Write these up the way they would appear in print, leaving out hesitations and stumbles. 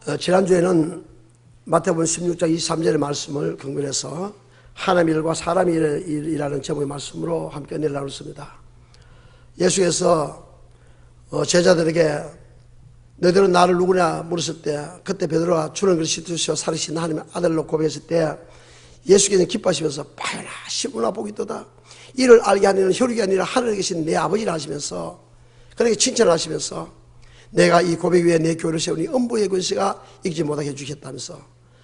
지난주에는 마태복음 16장 23절의 말씀을 근거해서 하나님의 일과 사람의 일이라는 제목의 말씀으로 함께 은혜를 나눴습니다. 예수께서 제자들에게 너희들은 나를 누구냐 물었을 때, 그때 베드로가 주는 그리스도시요 살으신 하나님의 아들로 고백했을 때 예수께서는 기뻐하시면서 봐라 시므나 복이 있도다, 이를 알게 하는 혈육이 아니라 하늘에 계신 내 아버지라 하시면서 그렇게 칭찬하시면서 내가 이 고백 위에 내 교회를 세우니 음부의 권세가 이기지 못하게 해주겠다면서,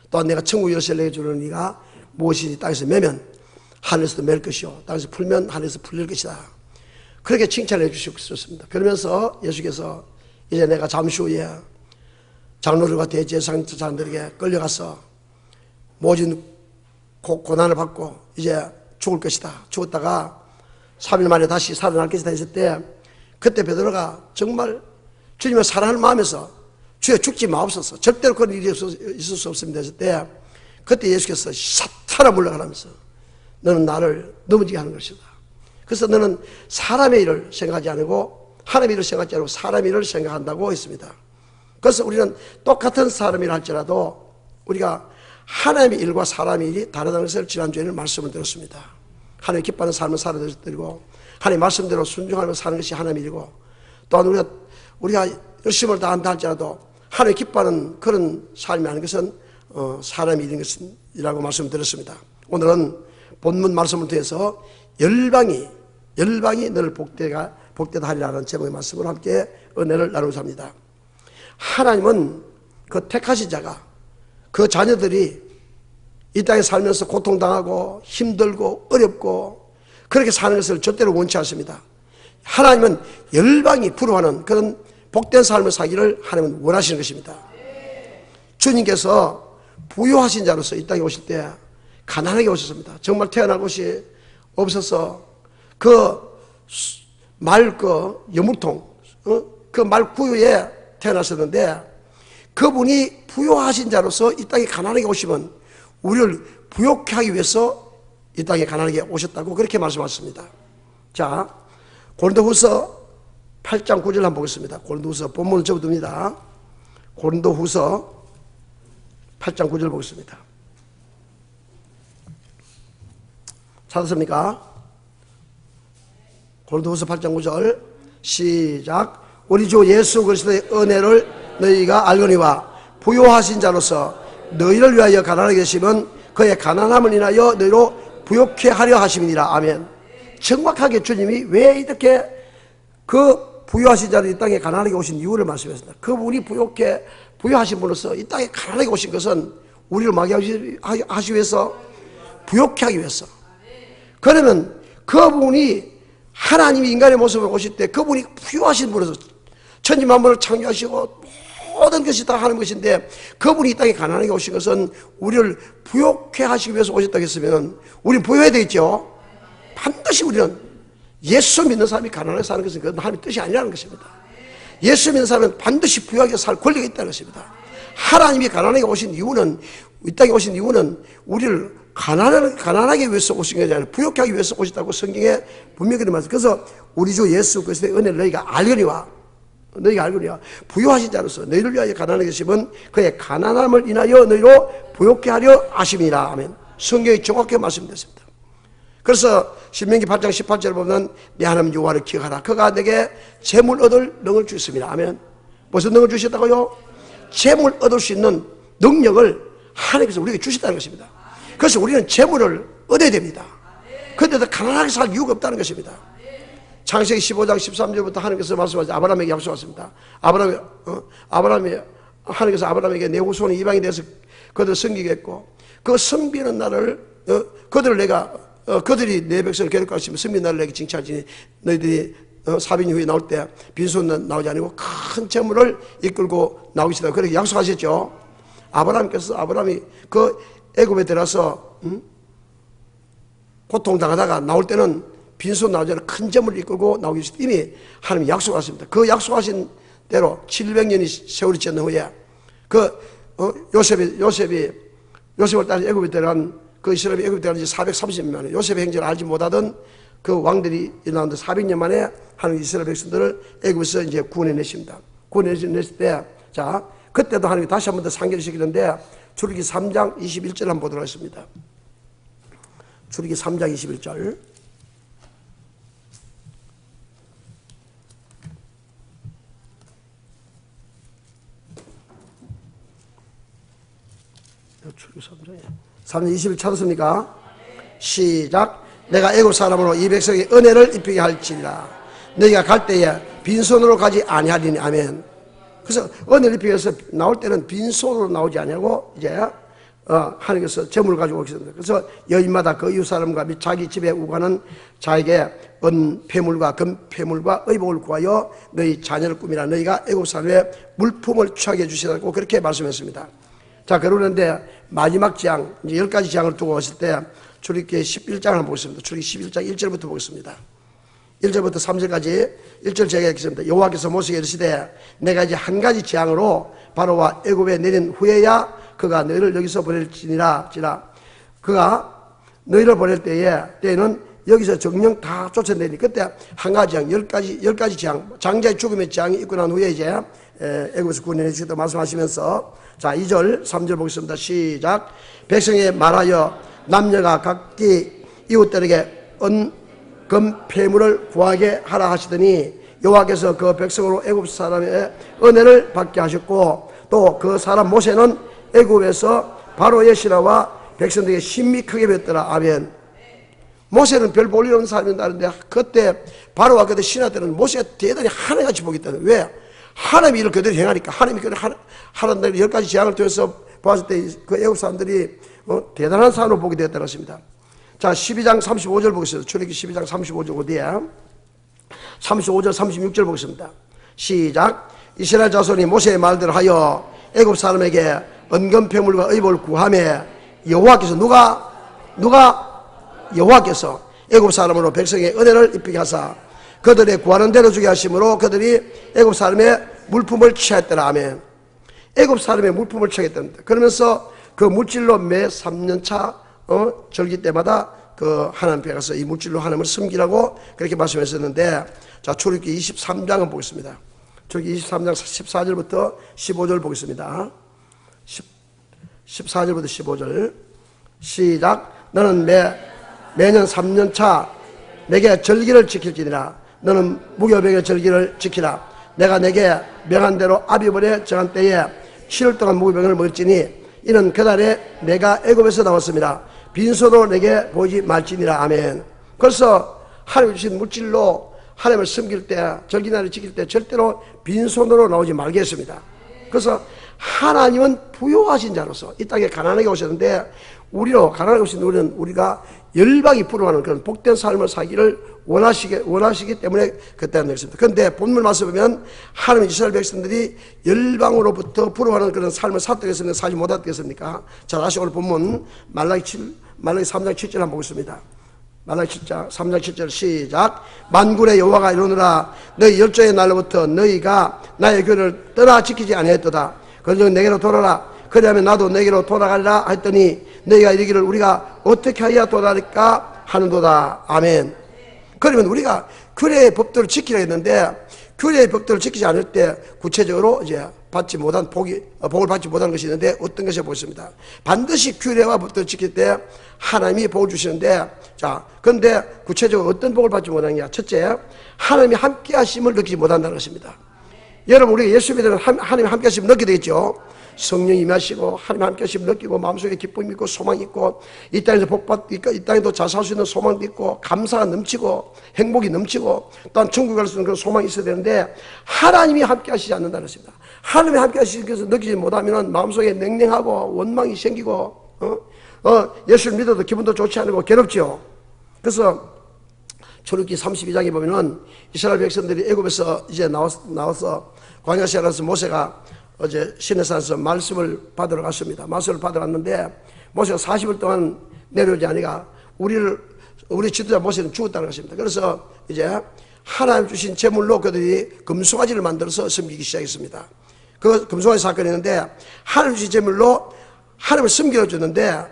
또한 내가 천국 열쇠를 내게 주는 이가 무엇이니 땅에서 매면 하늘에서도 맬 것이요 땅에서 풀면 하늘에서 풀릴 것이다. 그렇게 칭찬해 주셨습니다. 그러면서 예수께서 이제 내가 잠시 후에 장로들과 대제사장들에게 끌려가서 모진 고난을 받고 이제 죽을 것이다, 죽었다가 3일 만에 다시 살아날 것이다 했을 때, 그때 베드로가 정말 주님을 사랑하는 마음에서 주여 죽지 마옵소서, 절대로 그런 일이 있을 수 없습니다 했을 때, 그때 예수께서 사탄아 물러가라면서 너는 나를 넘어지게 하는 것이다. 그래서 너는 사람의 일을 생각하지 않고 하나님의 일을 생각하지 않고 사람의 일을 생각한다고 했습니다. 그래서 우리는 똑같은 사람의 일을 할지라도 우리가 하나님의 일과 사람의 일이 다르다는 것을 지난주에는 말씀을 들었습니다. 하나님 기뻐하는 삶을 살아야 되고 하나님 말씀대로 순종하며 사는 것이 하나님의 일이고, 또한 우리가 열심을 다한다 할지라도 하나님 기뻐하는 그런 삶이 아닌 것은 사람의 일인 것이라고 말씀드렸습니다. 오늘은 본문 말씀을 통해서 열방이 너를 복되다 하리라는 제목의 말씀으로 함께 은혜를 나누고자 합니다. 하나님은 그 택하신 자가, 그 자녀들이 이 땅에 살면서 고통당하고 힘들고 어렵고 그렇게 사는 것을 절대로 원치 않습니다. 하나님은 열방이 부러워하는 그런 복된 삶을 살기를 하나님은 원하시는 것입니다. 주님께서 부유하신 자로서 이 땅에 오실 때 가난하게 오셨습니다. 정말 태어날 곳이 없어서 여물통, 그 말구유에 태어나셨는데, 그분이 부유하신 자로서 이 땅에 가난하게 오시면 우리를 부욕케 하기 위해서 이 땅에 가난하게 오셨다고 그렇게 말씀하셨습니다. 자, 고린도후서 8장 9절 한번 보겠습니다. 고린도후서 본문을 접어둡니다. 고린도후서 8장 9절 보겠습니다. 찾았습니까? 고린도후서 8장 9절 시작. 우리 주 예수 그리스도의 은혜를 너희가 알거니와 부요하신 자로서 너희를 위하여 가난하게 하시면 그의 가난함을 인하여 너희로 부욕케 하려 하심이니라. 아멘. 정확하게 주님이 왜 이렇게 그 부유하신 자를 이 땅에 가난하게 오신 이유를 말씀했습니다. 그분이 부유하신 분으로서 이 땅에 가난하게 오신 것은 우리를 마게 하기 위해서, 부욕케 하기 위해서. 그러면 그분이 하나님이 인간의 모습을 오실 때 그분이 부유하신 분으로서 천지만물을 창조하시고 모든 것이 다 하는 것인데, 그분이 이 땅에 가난하게 오신 것은 우리를 부욕케 하시기 위해서 오셨다고 했으면 우리는 부유해야 되겠죠. 반드시 우리는 예수 믿는 사람이 가난하게 사는 것은 그건 하나님의 뜻이 아니라는 것입니다. 예수 믿는 사람은 반드시 부유하게 살 권리가 있다는 것입니다. 하나님이 가난하게 오신 이유는, 이 땅에 오신 이유는 우리를 가난하게 위해서 오신 것이 아니라 부욕케 하기 위해서 오셨다고 성경에 분명히 말씀합니다. 그래서 우리 주 예수 그리스도의 은혜를 너희가 알거니와 부유하신 자로서 너희를 위하여 가난하게 하시면 그의 가난함을 인하여 너희로 부욕케 하려 하심이라. 아멘. 성경이 정확하게 말씀드렸습니다. 그래서 신명기 8장 18절에 보면 내 하나님 여호와를 기억하라. 그가 내게 재물 얻을 능을 주셨습니다. 아멘. 무슨 능을 주셨다고요? 재물 얻을 수 있는 능력을 하나님께서 우리에게 주셨다는 것입니다. 그래서 우리는 재물을 얻어야 됩니다. 그런데도 가난하게 살 이유가 없다는 것입니다. 창세기 15장 13절부터 하나님께서 말씀하신 아브라함에게 약속하셨습니다. 아브라함이 하나님께서 아브라함에게 내 후손이 이방에 대해서 그들을 섬기겠고 그 섬기는 날을 그들이 내 백성을 괴롭게 하시면 섬기는 날을 내게 징차하시니 너희들이 400년 후에 나올 때 빈손은 나오지 아니고 큰 재물을 이끌고 나오시다. 그렇게 약속하셨죠. 아브라함이 그 애굽에 들어서 고통당하다가 나올 때는 빈손 나오지 않은 큰 재물을 이끌고 나오기 위해서 이미 하나님이 약속하셨습니다. 그 약속하신 대로 700년이 세월이 지난 후에 요셉을 따라 애굽에 들어간 그 이스라엘이 애굽에 들어간 지 430년 만에 요셉의 행적을 알지 못하던 그 왕들이 일어났는데 400년 만에 하나님 이스라엘 백성들을 애굽에서 이제 구원해내십니다. 구원해냈을 때, 자, 그때도 하나님이 다시 한 번 더 상기시키는데 출애굽기 3장 21절 한번 보도록 하겠습니다. 출애굽기 3장 21절. 출애굽기 3장 21절 찾았습니까? 시작. 내가 애굽 사람으로 이 백성의 은혜를 입히게 할지니라. 너희가 갈 때에 빈손으로 가지 아니하리니. 아멘. 그래서 은혜를 입히기 위해서 나올 때는 빈손으로 나오지 아니하고 이제 하나님께서 재물을 가지고 오셨습니다. 그래서 여인마다 그 이웃 사람과 및 자기 집에 우가는 자에게 은 폐물과 금 폐물과 의복을 구하여 너희 자녀를 꾸미라. 너희가 애굽 사람의 물품을 취하게 해주시라고 그렇게 말씀했습니다. 자, 그러는데 마지막 재앙, 이제 10가지 재앙을 두고 왔을 때 출애굽기 11장을 한번 보겠습니다. 출애굽기 11장 1절부터 보겠습니다. 1절부터 3절까지 1절 제가 읽겠습니다. 여호와께서 모세에게 이르시되 내가 이제 한 가지 재앙으로 바로와 애굽에 내린 후에야 그가 너희를 여기서 보낼지니라. 그가 너희를 보낼 때에는 여기서 정령 다 쫓아내니 그때 한 가지 재앙, 10가지 재앙, 장자의 죽음의 재앙이 있고 난 후에 이제 애굽에서 구원해 주시겠다 말씀하시면서 자 2절 3절 보겠습니다. 시작. 백성에 말하여 남녀가 각기 이웃들에게 금 폐물을 구하게 하라 하시더니 여호와께서 그 백성으로 애굽 사람의 은혜를 받게 하셨고 또 그 사람 모세는 애굽에서 바로의 신하와 백성들에게 심히 크게 뵀더라. 아멘. 모세는 별 볼일 없는 사람이었는데 그때 바로와 그때 신하들은 모세가 대단히 하나같이 보겠다는. 왜? 하나님이 이를 그대로 행하니까. 하나님이 하나님 10가지 재앙을 통해서 보았을 때 그 애굽 사람들이 대단한 사람으로 보게 되었다는 것입니다. 자 12장 35절 보겠습니다. 출애굽기 12장 35절 어디에 35절 36절 보겠습니다. 시작. 이스라엘 자손이 모세의 말대로 하여 애굽 사람에게 은금 폐물과 의복을 구하며 여호와께서 여호와께서 애굽 사람으로 백성의 은혜를 입히게 하사 그들의 구하는 대로 주게 하심으로 그들이 애굽 사람의 물품을 취하였더라. 아멘. 애굽 사람의 물품을 취하였답니다. 그러면서 그 물질로 매 3년차 절기 때마다 그 하나님 앞에 가서 이 물질로 하나님을 섬기라고 그렇게 말씀했었는데 자 출애굽기 23장을 보겠습니다. 출애굽기 23장 14절부터 15절 보겠습니다. 14절부터 15절 시작. 너는 매년 3년차 내게 절기를 지킬지니라. 너는 무교병의 절기를 지키라. 내가 내게 명한 대로 아비벌에 정한 때에 7일 동안 무교병을 먹을지니 이는 그날에 내가 애굽에서 나왔습니다. 빈손으로 내게 보이지 말지니라. 아멘. 그래서 하나님 주신 물질로 하나님을 섬길 때 절기날을 지킬 때 절대로 빈손으로 나오지 말겠습니다. 그래서 하나님은 부요하신 자로서 이 땅에 가난하게 오셨는데 우리로 가난하게 오신 우리는 우리가 열방이 부러워하는 그런 복된 삶을 살기를 원하시기 때문에 그때 안 되겠습니다. 그런데 본문 말씀 보면 하나님 이스라엘 백성들이 열방으로부터 부러워하는 그런 삶을 살았겠습니까? 살지 못했겠습니까? 자 다시 오늘 본문 말라기 3장 7절 한번 보겠습니다. 말라기 3장 7절 시작. 만군의 여호와가 이르노라. 너희 열조의 날로부터 너희가 나의 교를 떠나 지키지 아니하였도다. 그래서 내게로 돌아라. 그러면 나도 내게로 돌아가리라 했더니 너희가 이르기를 우리가 어떻게 하여야 돌아갈까 하는도다. 아멘. 그러면 우리가 규례의 법도를 지키려 했는데 규례의 법도를 지키지 않을 때 구체적으로 이제 받지 못한 복을 받지 못하는 것이 있는데 어떤 것이 보겠습니다. 반드시 규례와 법도를 지킬 때 하나님이 복을 주시는데 자, 그런데 구체적으로 어떤 복을 받지 못하느냐. 첫째, 하나님이 함께 하심을 느끼지 못한다는 것입니다. 여러분 우리가 예수 믿으면 하나님이 함께 하심을 느끼게 되겠죠. 성령이 임하시고 하나님 함께 하심을 느끼고 마음속에 기쁨이 있고 소망이 있고 이 땅에서 복받고 이 땅에도 잘 살 수 있는 소망도 있고 감사가 넘치고 행복이 넘치고 또한 천국에 갈 수 있는 그런 소망이 있어야 되는데 하나님이 함께 하시지 않는다는 것입니다. 하나님이 함께 하시는 것을 느끼지 못하면 마음속에 냉랭하고 원망이 생기고 예수를 믿어도 기분도 좋지 않고 괴롭죠. 그래서 출애굽기 32장에 보면은 이스라엘 백성들이 애굽에서 이제 나와서 광야 시간에서 모세가 어제 시내산에서 말씀을 받으러 갔습니다. 말씀을 받으러 갔는데 모세가 40일 동안 내려오지 않으니까 우리 지도자 모세는 죽었다는 것입니다. 그래서 이제 하나님 주신 제물로 그들이 금송아지를 만들어서 섬기기 시작했습니다. 그 금송아지 사건이 있는데 하나님 주신 제물로 하나님을 섬기려 줬는데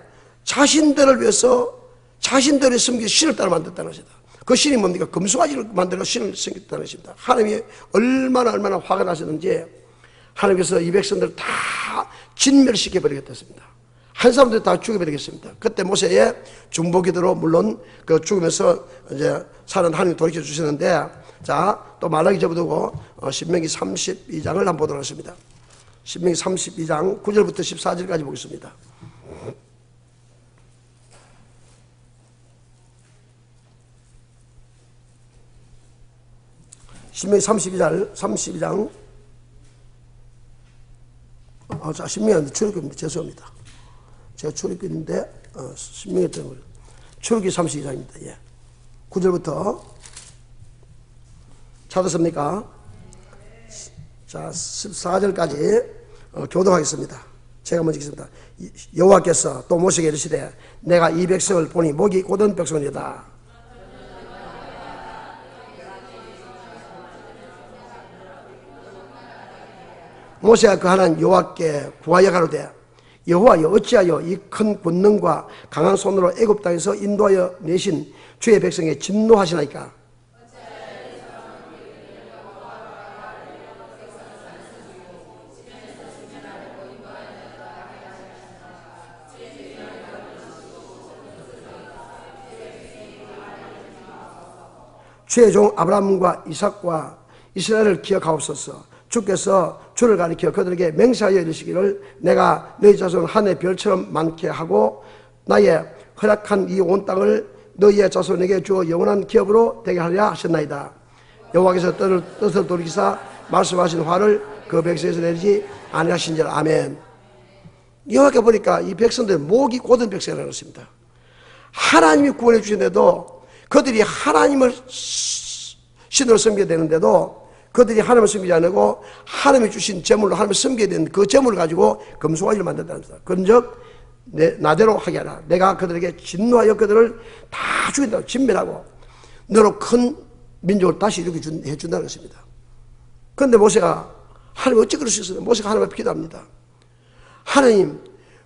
자신들을 위해서 자신들이 섬길 신을 따라 만들었다는 것이다. 그 신이 뭡니까? 금송아지를 만들어 신을 섬겼다는 것입니다. 하나님이 얼마나 화가 나셨는지 하나님께서 이 백성들을 다 진멸시켜 버리겠습니다. 한 사람들 다 죽여버리겠습니다. 그때 모세의 중보기도로 물론 그 죽으면서 이제 사는 하나님 돌이켜 주시는데, 자, 또 말라기 접어두고 신명기 32장을 한번 보도록 하겠습니다. 신명기 32장 9절부터 14절까지 보겠습니다. 신명기 32장 자, 신명기 출애굽입니다. 죄송합니다. 제가 출애굽인데 신명기 때문에 출애굽기 32장입니다. 예. 9절부터 찾았습니까? 자, 14절까지 교독하겠습니다. 제가 먼저 읽겠습니다. 여호와께서 또 모세에게 이르시되 내가 이 백성을 보니 목이 곧은 백성이다. 모세가 그 하나님 여호와께 구하여 가로되 여호와여 어찌하여 이 큰 권능과 강한 손으로 애굽 땅에서 인도하여 내신 주의 백성에 진노하시나이까? 주의 종 아브라함과 이삭과 이스라엘을 기억하옵소서. 주께서 주를 가리켜 그들에게 맹세하여 이르시기를 내가 너희 자손 하늘의 별처럼 많게 하고 나의 허락한 이 온 땅을 너희의 자손에게 주어 영원한 기업으로 되게 하리라 하셨나이다. 여호와께서 뜻을 돌이키사 말씀하신 화를 그 백성에서 내리지 아니하신지라. 아멘. 여호와께 보니까 이 백성들 목이 곧은 백성이라고 했습니다. 하나님이 구원해 주신데도 그들이 하나님을 신으로 섬겨야 되는데도 그들이 하나님을 섬기지 않고 하나님이 주신 재물로 하나님을 섬겨야 되는 그 재물을 가지고 금송아지를 만든다는 겁니다. 그런즉 나대로 하게 하라. 내가 그들에게 진노하여 그들을 다 죽인다고 진멸하고 너로 큰 민족을 다시 이렇게 해준다는 것입니다. 그런데 모세가 하나님 어찌 그럴 수 있어요? 모세가 하나님 앞에 기도합니다. 하나님,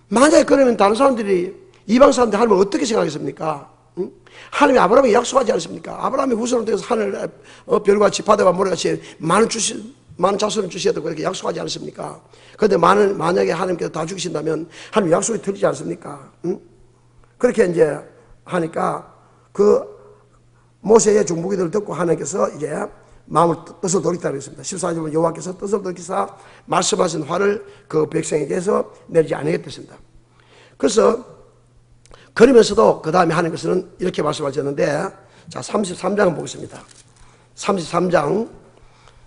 만약에 그러면 다른 사람들이 이방 사람들 하나님을 어떻게 생각하겠습니까? 응? 하나님이 아브라함에게 약속하지 않습니까? 아브라함이 후손을 통해서 하늘 별같이 바다와 모래같이 많은 자손을 주셔야 되고 이렇게 약속하지 않습니까? 그런데 만약에 하나님께서 다 죽이신다면 하나님 약속이 틀리지 않습니까? 응? 그렇게 이제 하니까 그 모세의 중보기도를 듣고 하나님께서 이제 뜻을 돌이켰다고 했습니다. 14절 보면 여호와께서 뜻을 돌이키사 말씀하신 화를 그 백성에게서 내리지 아니하겠습니다. 그래서 그러면서도 그 다음에 하나님께서는 이렇게 말씀하셨는데, 자, 33장을 보겠습니다. 33장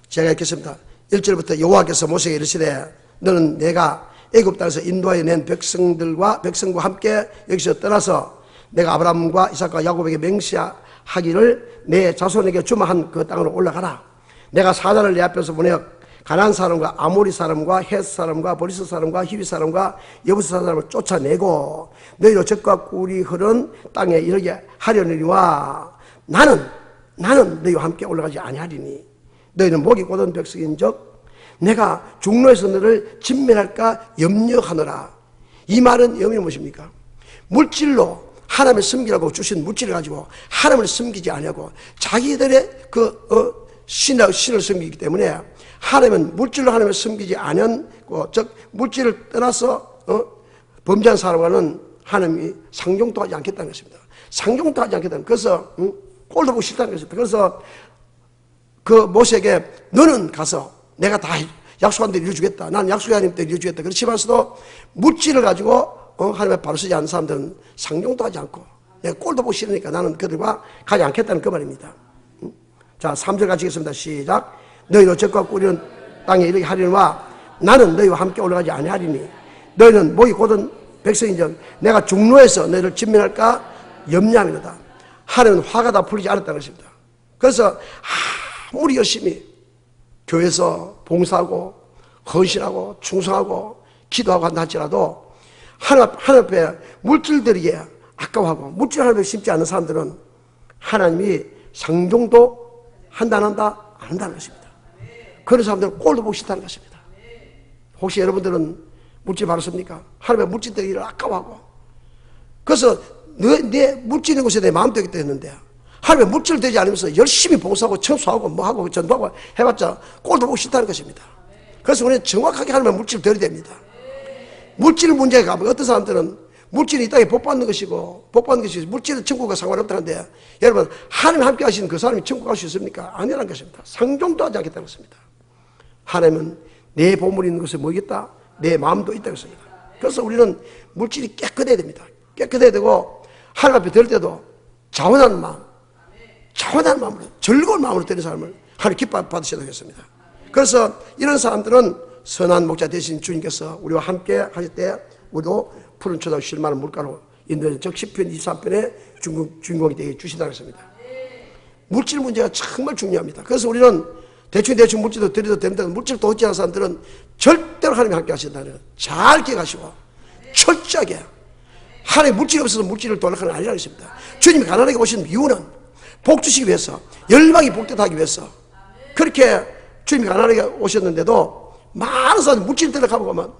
제가 읽겠습니다. 1절부터 여호와께서 모세에게 이르시되 너는 내가 애굽 땅에서 인도하여 낸 백성과 함께 여기서 떠나서 내가 아브라함과 이삭과 야곱에게 맹세하기를 내 자손에게 주마한 그 땅으로 올라가라. 내가 사자를 내 앞에서 보내어 가나안 사람과 아모리 사람과 헷 사람과 버리스 사람과 히위 사람과 여부스 사람을 쫓아내고 너희로 젖과 꿀이 흐른 땅에 이르게 하려니와 나는 너희와 함께 올라가지 아니하리니 너희는 목이 곧은 백성인즉 내가 중로에서 너를 진멸할까 염려하노라. 이 말은 의미는 무엇입니까? 물질로 하나님을 섬기라고 주신 물질을 가지고 하나님을 섬기지 아니하고 자기들의 신을 섬기기 때문에 하나님은 물질로 하나님을 섬기지 않은 즉 물질을 떠나서 범죄한 사람과는 하나님이 상종도 하지 않겠다는 것입니다. 상종도 하지 않겠다는, 그래서 꼴도 보기 싫다는 것입니다. 그래서 그 모세에게 너는 가서 내가 다 약속한 대로 이루어주겠다. 나는 약속의 하나님 때문에 이루어주겠다. 그렇지만서도 물질을 가지고 하나님의 바로 쓰지 않는 사람들은 상종도 하지 않고 내가 꼴도 보기 싫으니까 나는 그들과 가지 않겠다는 그 말입니다. 자, 3절 같이 읽겠습니다. 시작. 너희로 젖과 꿀이는 땅에 이르게 하리니와 나는 너희와 함께 올라가지 아니하리니 너희는 목이 곧은 백성인즉 내가 중로에서 너희를 진멸할까 염려함이로다. 하나님은 화가 다 풀리지 않았다는 것입니다. 그래서 아무리 열심히 교회에서 봉사하고 헌신하고 충성하고 기도하고 한다 할지라도 하나님 앞에 물질들이게 아까워하고 물질 하나님을 심지 않는 사람들은 하나님이 상종도 한다 안 한다? 안 한다는 것입니다. 그런 사람들은 꼴도 보기 싫다는 것입니다. 혹시 여러분들은 물질 받았습니까? 하나님의 물질들을 아까워하고 그래서 내 물질 있는 곳에 내 마음 되겠다 했는데 하나님의 물질 되지 않으면서 열심히 봉사하고 청소하고 뭐하고 전도하고 해봤자 꼴도 보기 싫다는 것입니다. 그래서 우리는 정확하게 하나님의 물질을 드려야 됩니다. 물질 문제가 가면 어떤 사람들은 물질이 이 땅에 복 받는 것이고 물질은 천국과 상관없다는데, 여러분 하나님 함께 하시는 그 사람이 천국 갈 수 있습니까? 아니라는 것입니다. 상종도 하지 않겠다는 것입니다. 하나님은 내 보물이 있는 것을 모르겠다, 내 마음도 있다는 것입니다. 그래서 우리는 물질이 깨끗해야 됩니다. 깨끗해야 되고, 하나님 앞에 드릴 때도 자원하는 마음으로, 즐거운 마음으로 드리는 사람을 하나님 기뻐 받으셔야 되겠습니다. 그래서 이런 사람들은 선한 목자 되신 주님께서 우리와 함께 하실 때 우리도 푸른 초당 쉴 만한 물가로 인도는 즉 10편 23편의 주인공이 되게 주신다는 것입니다. 물질 문제가 정말 중요합니다. 그래서 우리는 대충 물질도 드려도 되는데, 물질 도둑질 하는 사람들은 절대로 하나님이 함께 하신다는 것 잘 기억하시고 철저하게, 하나님 물질이 없어서 물질을 도락하는 게 아니라는 것입니다. 주님이 가난하게 오신 이유는 복 주시기 위해서, 열방이 복되게 하기 위해서. 그렇게 주님이 가난하게 오셨는데도 많은 사람들이 물질 들어가고 보면,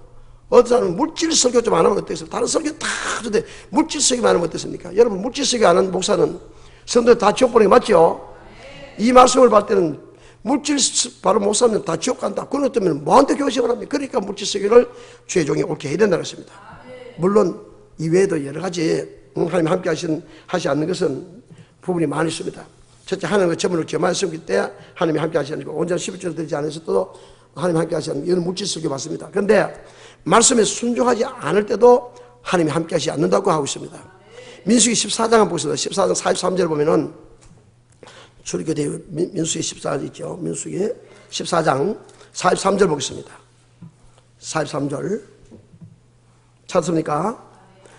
어떤 사람은 물질 설교 좀 안 하면 어땠어요? 다른 설교 다 하는데 물질 설교만 하면 어떻습니까? 여러분, 물질 설교 안 하는 목사는 성도들 다 지옥 보내는 게 맞죠? 이 말씀을 받을 때는 물질 바로 목사면 다 지옥 간다. 그런 것 때문에 뭐한테 교식을 합니까? 그러니까 물질 설교를 주의 종이 옳게 해야 된다는 것입니다. 물론 이외에도 여러 가지 하나님 함께 하시 않는 것은 부분이 많이 있습니다. 첫째, 하나님의 전문을 겸하여 섬길 때 하나님이 함께 하시는 거, 온전히 11조를 드리지 않으셔도 하나님 함께 하시는 이런 물질 설교 맞습니다. 그런데 말씀에 순종하지 않을 때도 하나님이 함께 하시지 않는다고 하고 있습니다. 민수기 14장 한번 보겠습니다. 14장 43절 보면은, 출애굽기 민수기 14장 있죠. 민수기 14장 43절 보겠습니다. 43절 찾습니까?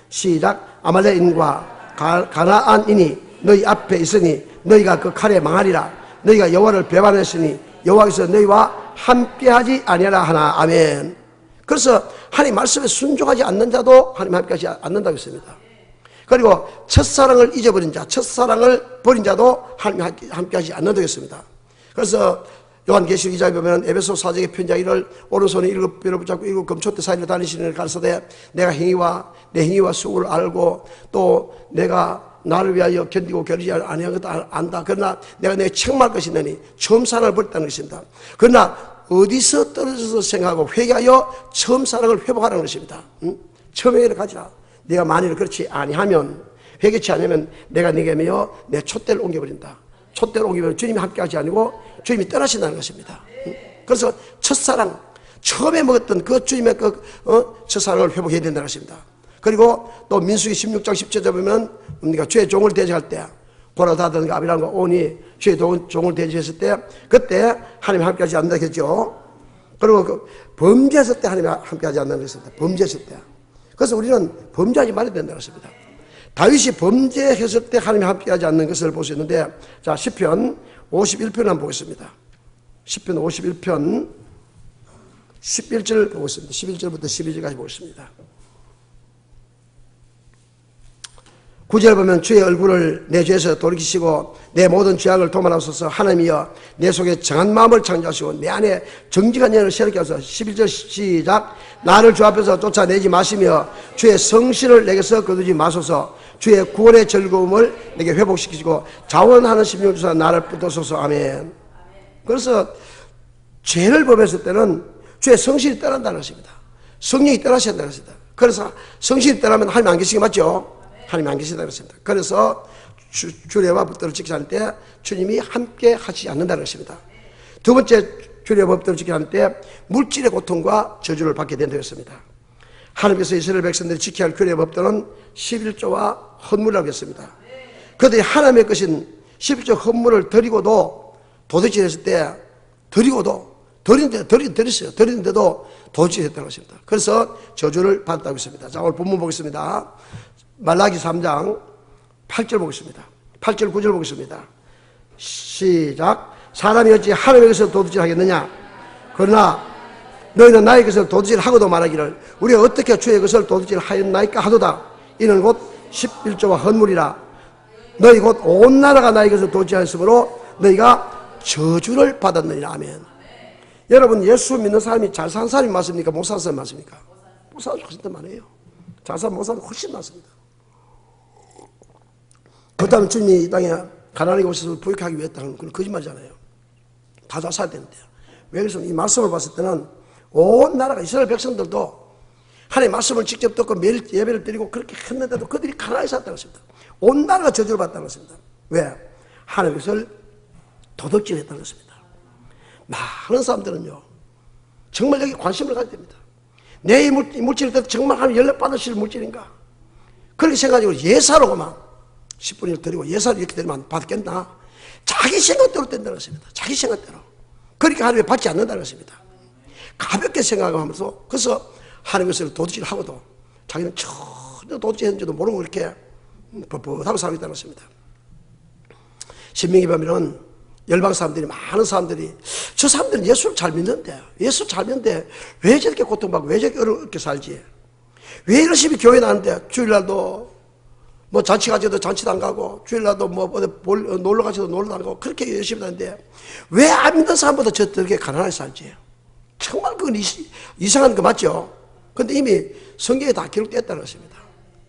시작. 아말렉인과 가나안인이 너희 앞에 있으니 너희가 그 칼에 망하리라. 너희가 여호와를 배반했으니 여호와께서 너희와 함께하지 아니하라 하나. 아멘. 그래서 하나님 말씀에 순종하지 않는 자도 하나님 함께하지 않는다고 했습니다. 그리고 첫사랑을 잊어버린 자, 첫사랑을 버린 자도 하나님 함께하지 않는다고 했습니다. 그래서 요한계시록 2장에 보면 에베소 사정의 편지하기를 오른손에 7뼈를 붙잡고 7 금초대 사이를 다니시는 가르쳐되 내가 내 행위와 수고를 알고 또 내가 나를 위하여 견디고 견디지 아니한 것도 안다. 그러나 내가 내 책망할 것이 있느니 처음 사랑을 버렸다는 것입니다. 그러나 어디서 떨어져서 생각하고 회개하여 처음 사랑을 회복하라는 것입니다. 처음 회개를 가지라. 네가 만일 그렇지 아니하면, 회개치 않으면 내가 네게 매여 내 촛대를 옮겨버린다. 촛대를 옮기면 주님이 함께하지 아니고 주님이 떠나신다는 것입니다. 그래서 첫사랑, 처음에 먹었던 그 주님의 첫사랑을 회복해야 된다는 것입니다. 그리고 또 민수기 16장 10절에 보면 우리가 주의 종을 대적할 때 고라다든가 아비람과 온이 주의 종을 대적했을 때 그때 하나님 함께하지 않는다 했죠. 그리고 그 범죄했을 때 하나님 함께하지 않는다 했습니다. 범죄했을 때. 그래서 우리는 범죄하지 말아야 된다는 것입니다. 다윗이 범죄했을 때 하나님이 함께하지 않는 것을 볼 수 있는데, 자, 시편 51편 한번 보겠습니다. 시편 51편 11절 보겠습니다. 11절부터 12절까지 보겠습니다. 9절 보면 주의 얼굴을 내 죄에서 돌이키시고 내 모든 죄악을 도말하소서. 하나님이여 내 속에 정한 마음을 창조하시고 내 안에 정직한 영을 새롭게 하소서. 11절 시작. 나를 주 앞에서 쫓아내지 마시며 주의 성실을 내게서 거두지 마소서. 주의 구원의 즐거움을 내게 회복시키시고 자원하는 심령을 주사 나를 붙드소서. 아멘. 그래서 죄를 범했을 때는 주의 성실이 떠난다는 것입니다. 성령이 떠나셔야 한다는 것입니다. 그래서 성실이 떠나면 하나님 안 계시게 맞죠? 하나님 안 계시다는 것입니다. 그래서 주례와 법도를 지키지 않을 때 주님이 함께 하시지 않는다는 것입니다. 두 번째, 주례와 법도를 지키지 않을 때 물질의 고통과 저주를 받게 된다고 했습니다. 하나님께서 이스라엘 백성들이 지켜야 할 규례와 법도는 11조와 헌물이라고 했습니다. 그들이 하나님의 것인 11조 헌물을 드리고도 도둑질했을 때 드렸어요. 드리는데도 도둑질했다는 것입니다. 그래서 저주를 받았다고 했습니다. 자, 오늘 본문 보겠습니다. 말라기 3장 8절 보겠습니다. 8절 9절 보겠습니다. 시작. 사람이 어찌 하나님의 것을 도둑질 하겠느냐? 그러나 너희는 나의 것을 도둑질 하고도 말하기를 우리가 어떻게 주의 것을 도둑질 하였나이까 하도다. 이는 곧 11조와 헌물이라. 너희 곧 온 나라가 나의 것을 도둑질 하였으므로 너희가 저주를 받았느니라. 아멘. 여러분, 예수 믿는 사람이 잘 사는 사람이 맞습니까? 못 사는 사람이 맞습니까? 못 사는 사람이 훨씬 더 많아요. 잘 사는 못 사는 훨씬 많습니다. 그렇다면 주님이 이 땅에 가난하게 오셔서 부유하게 하기 위해 했다는 건 거짓말이잖아요. 다 잘 살아야 되는데. 왜 그래서 이 말씀을 봤을 때는 온 나라가 이스라엘 백성들도 하나님의 말씀을 직접 듣고 매일 예배를 드리고 그렇게 했는데도 그들이 가난하게 살았다는 것입니다. 온 나라가 저주를 받았다는 것입니다. 왜? 하나님의 것을 도둑질했다는 것입니다. 많은 사람들은요, 정말 여기 관심을 가져야 됩니다. 내 이 물질을 때 정말 하나님 연락받으실 물질인가? 그렇게 생각하고 예사로만 10분을 드리고 예사로 이렇게 되면 받겠나? 자기 생각대로 된다는 것입니다. 자기 생각대로. 그렇게 하나님이 받지 않는다는 것입니다. 가볍게 생각하면서, 그래서 하나님의 것을 도둑질하고도 자기는 전혀 도둑질했는지도 모르고 이렇게 뻣뻣하고 살고 있다는 것입니다. 신명기 보면은 열방 사람들이, 많은 사람들이, 저 사람들은 예수를 잘 믿는데, 예수 잘 믿는데 왜 저렇게 고통받고 왜 저렇게 어렵게 살지? 왜 열심히 교회 나는데 주일날도 뭐 잔치 가지도 잔치도 안 가고, 주일날도 뭐 어디 놀러 가지도 놀러 안 가고, 그렇게 열심히 하는데 왜 안 믿는 사람보다 저렇게 가난하게 살지? 정말 그건 이상한 거 맞죠? 근데 이미 성경에 다 기록됐다는 것입니다.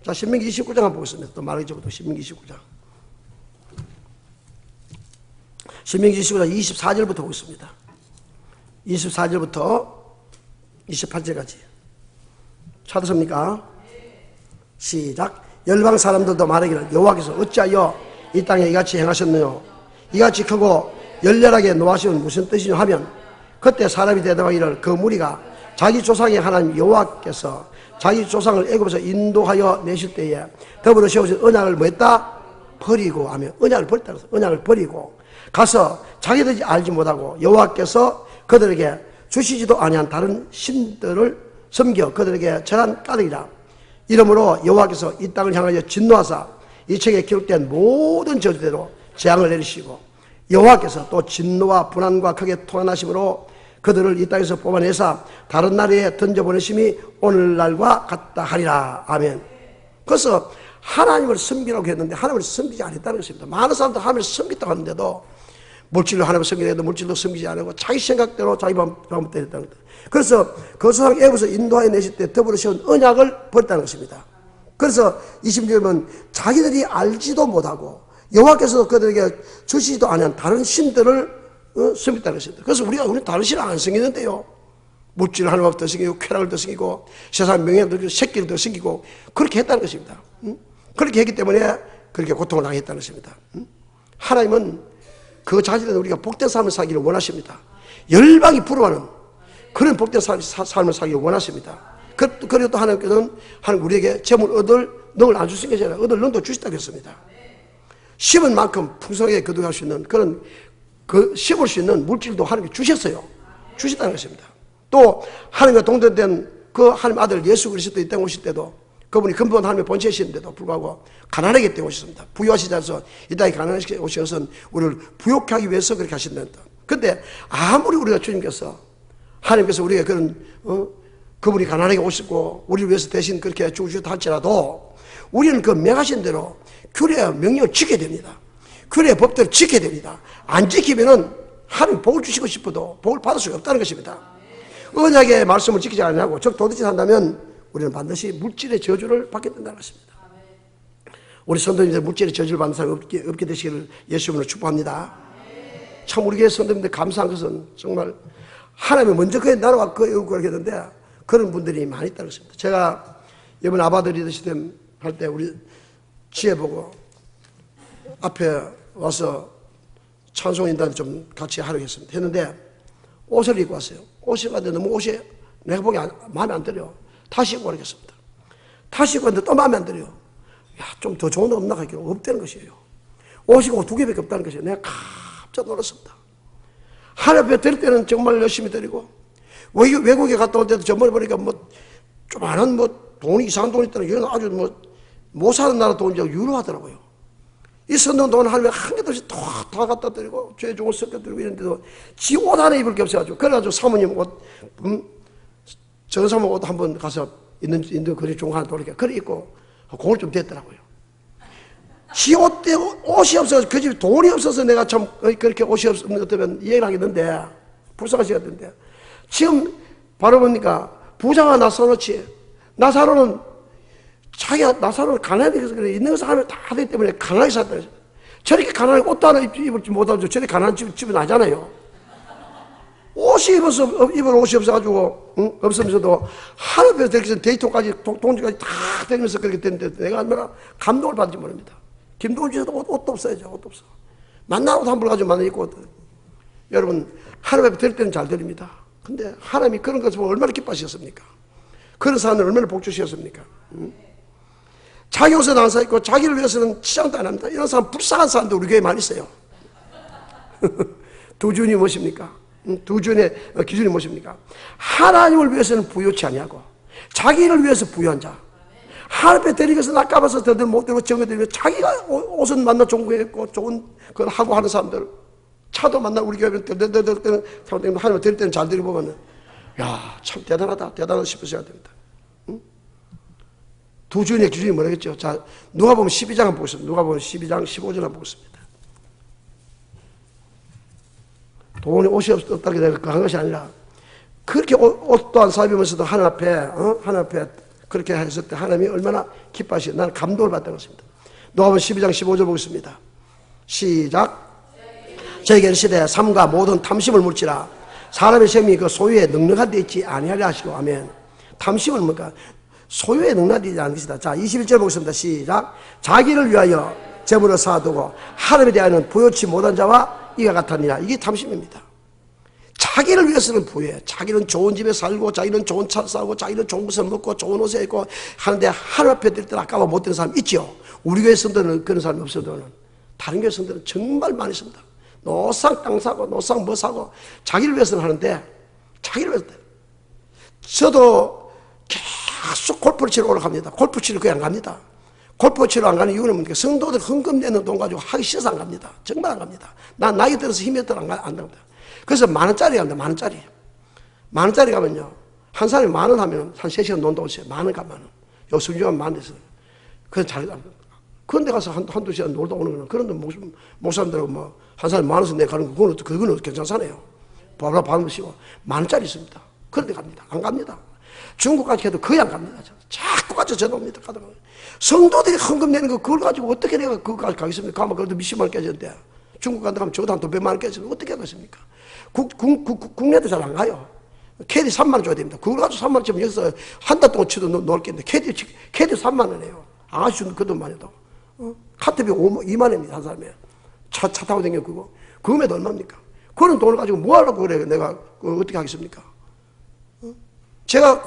자, 신명기 29장 한번 보겠습니다. 또 말하기 전부터 신명기 29장. 신명기 29장 24절부터 보겠습니다. 24절부터 28절까지. 찾으십니까? 시작. 열방 사람들도 말하기를 여호와께서 어찌하여 이 땅에 이같이 행하셨느냐? 이같이 크고 열렬하게 노하시면 무슨 뜻이냐 하면, 그때 사람이 대답하기를 그 무리가 자기 조상의 하나님 여호와께서 자기 조상을 애굽에서 인도하여 내실 때에 더불어 세우신 언약을 뭐 했다? 버리고 하며, 언약을 버렸다. 언약을 버리고 가서 자기들이 알지 못하고 여호와께서 그들에게 주시지도 아니한 다른 신들을 섬겨 그들에게 절한 까닭이라. 이러므로 여호와께서 이 땅을 향하여 진노하사 이 책에 기록된 모든 저주대로 재앙을 내리시고, 여호와께서 또 진노와 분한과 크게 통한하심으로 그들을 이 땅에서 뽑아내사 다른 나라에 던져보내심이 오늘날과 같다 하리라. 아멘. 그래서 하나님을 섬기라고 했는데 하나님을 섬기지 않았다는 것입니다. 많은 사람들 하나님을 섬겼다고 하는데도 물질로 하나님을 섬기려 해도 물질로 섬기지 않고 자기 생각대로 자기 마음대로 했다는 것입니다. 그래서 그 조상 애굽에서 인도하여 내실 때 더불어 세운 언약을 버렸다는 것입니다. 그래서 20절은 자기들이 알지도 못하고 여호와께서 그들에게 주시지도 않은 다른 신들을 섬겼다는 것입니다. 그래서 우리는 다른 신을 안 섬기는데요, 물질을 하나님 앞에 더 섬기고 쾌락을 더 섬기고 세상 명예를 더 섬기고 새끼를 더 섬기고 그렇게 했다는 것입니다. 그렇게 했기 때문에 그렇게 고통을 당했다는 것입니다. 하나님은 그 자질은 우리가 복된 삶을 살기를 원하십니다. 열방이 부러워하는 그런 복된 삶을 살기를 원하십니다. 그리고 또 하나님께서는 우리에게 재물 얻을 능을 안 주신 게 아니라 얻을 능도 주시다고 했습니다. 심은 만큼 풍성하게 거두할 수 있는 그런 심을 수 있는 물질도 하나님께 주셨어요. 주셨다는 것입니다. 또 하나님과 동등된 그 하나님 아들 예수 그리스도 이 땅에 오실 때도 그분이 근본 하나님의 본체이신데도 불구하고 가난하게 때 오셨습니다. 부유하시지 않아서 이 땅에 가난하게 오신 것은 우리를 부욕해 하기 위해서 그렇게 하신다. 근데 아무리 우리가 주님께서 하나님께서 우리가 그런 그분이 가난하게 오시고 우리를 위해서 대신 그렇게 죽으셨다 할지라도 우리는 그 명하신 대로 규례와 명령을 지켜야 됩니다. 규례의 법대로 지켜야 됩니다. 안 지키면은 하나님 복을 주시고 싶어도 복을 받을 수가 없다는 것입니다. 언약의 말씀을 지키지 않냐고 즉 도둑질 한다면 우리는 반드시 물질의 저주를 받게 된다는 것입니다. 우리 성도님들 물질의 저주를 받는 사람이 없게 되시기를 예수님으로 축복합니다. 참 우리 교회 성도님들 감사한 것은 정말 하나님이 먼저 그의 나라와 그의 의국을 하겠는데 그런 분들이 많이 있다는 것입니다. 제가 이번 아바드 리더십 할 때 우리 지혜 보고 앞에 와서 찬송인단 좀 같이 하려고 했는데 옷을 입고 왔어요. 옷을 입고 왔는데 너무 옷이 내가 보기 마음에 안 들어요. 다시 입고 오겠습니다. 다시 입고 왔는데 또 마음에 안 들어요. 야, 좀 더 좋은 거 없나 하기로 없다는 것이에요. 옷이 두 개밖에 없다는 것이에요. 내가 깜짝 놀랐습니다. 하나 앞에 드릴 때는 정말 열심히 드리고 외국에 갔다 올 때도 전번에 보니까 좀 아는 돈이 이상한 돈이 있다는 이건 아주 못 사는 나라 돈이라고 유로하더라고요. 이 선동 돈을 하루에 한 개도 없이 다 갖다 드리고 죄 좋은 섞어 드리고 이랬는데도 지 옷 하나 입을 게 없어가지고 그래가지고 사모님 옷 전 사모님 옷 한번 가서 있는 그리 좋은 거 하나 돌리니까 그래 입고 공을 좀 됐더라고요. 지 옷 때 옷이 없어서 그 집 돈이 없어서 내가 참 그렇게 옷이 없는 것 때문에 이해를 하겠는데 불쌍하시겠는데 지금 바로 보니까 부자가 나사로치 나사로는 자기가 나사로는 가난하게 해서 그래 있는 것을 하면 다 하기 때문에 가난하게 살다. 저렇게 가난하게 옷도 하나 입을지 못하죠. 저렇게 가난한 집은 나잖아요. 입을 옷이 없어가지고, 응? 없으면서도 하나님께서 데리고서 데이터까지, 동지까지 다 데리면서 그렇게 됐는데 내가 얼마나 감동을 받는지 모릅니다. 김동훈 씨도 옷도 없어야죠. 옷도 없어. 만나는 옷 한 벌 가지고 만나 입고. 여러분, 하나님 앞에 드릴 때는 잘 드립니다. 근데 하나님이 그런 것을 보면 얼마나 기뻐하셨습니까? 그런 사람을 얼마나 복주셨습니까? 응? 자기 옷에 나와서 있고 자기를 위해서는 치장도 안 합니다. 이런 사람, 불쌍한 사람도 우리 교회에 많이 있어요. 두 준이 무엇입니까? 두 준의 기준이 무엇입니까? 하나님을 위해서는 부요치 아니하고 자기를 위해서 부요한 자. 하나님 앞에 데리고서 낚아봐서 더들 못 들고 정해드리면 자기가 옷은 만나 좋은 거 입고 좋은 걸 하고 하는 사람들, 차도 만나 우리 교회에 하나님 앞에 드릴 때는 잘 드리고 보면 야, 참 대단하다 싶으셔야 됩니다. 응? 두 주인의 기준이 뭐라겠죠? 자, 누가복음 12장 한번 보겠습니다. 누가복음 12장 15절 한번 보겠습니다. 돈이 옷이 없다고 내가 한 것이 아니라 그렇게 옷도 안 사입으면서도 하나님 앞에 그렇게 했을 때 하나님이 얼마나 기뻐하시고 나는 감동을 받던 것입니다. 누가복음 12장 15절 보겠습니다. 시작. 저에게는 시대에 삶과 모든 탐심을 물지라 사람의 생명이 그 소유에 넉넉한 데 있지 아니하려 하시고 아멘. 탐심은 뭔가 소유에 넉넉한 데 있지 않은 것이다. 자, 21절 보겠습니다. 시작. 자기를 위하여 재물을 쌓아두고 하나님에 대하여는 부요치 못한 자와 이가 같으니라. 이게 탐심입니다. 자기를 위해서는 부유해. 자기는 좋은 집에 살고 자기는 좋은 차 사고 자기는 좋은 것을 먹고 좋은 옷에 입고 하는데 하나님 앞에 들 때는 아까워 못 되는 사람 있죠. 우리 교회 성도는 그런 사람이 없어도 다른 교회 성도는 정말 많이 있습니다. 노상 땅 사고 노상 뭐 사고 자기를 위해서는 하는데 자기를 위해서 저도 계속 골프를 치러 올라갑니다. 골프 치러 그냥 안 갑니다. 골프 치러 안 가는 이유는 뭡니까? 성도들 헌금 내는 돈 가지고 하기 싫어서 안 갑니다. 정말 안 갑니다. 난 나이 들어서 힘이 들어 안 갑니다. 그래서 10,000원짜리 갑니다. 10,000원짜리. 10,000원짜리 가면요. 한 사람이 10,000원 하면 한 3시간 논다 오세요. 10,000원 가 10,000원. 요 순주하면 10,000원 됐어요. 그래서 잘 갑니다. 그런데 가서 한두 시간 놀다 오는 거는 그런데 목사님들하고 뭐 한 사람이 10,000원씩 내 가는 거 그거는 괜찮잖아요. 바로 받으시고 10,000원짜리 있습니다. 그런데 갑니다. 안 갑니다. 중국까지 해도 거의 안 갑니다. 자꾸 같이 전화 옵니다. 성도들이 헌금 내는 거 그걸 가지고 어떻게 내가 그거까지 가겠습니까? 가면 그래도 몇십만 원 깨졌는데 중국 간다 하면 저도 한 200만 원 깨졌는데 어떻게 하겠습니까? 국내도 잘 안 가요. 캐디 3만 원 줘야 됩니다. 그걸 가지고 3만 원 치면 여기서 한 달 동안 치도 놀겠는데 캐디 3만 원이에요. 아가씨 주는 그 돈만 해도. 카트비 2만 원입니다. 한 사람에. 차 타고 다니고 그거. 그금에도 얼마입니까? 그런 돈을 가지고 뭐 하려고 그래. 내가 어떻게 하겠습니까? 제가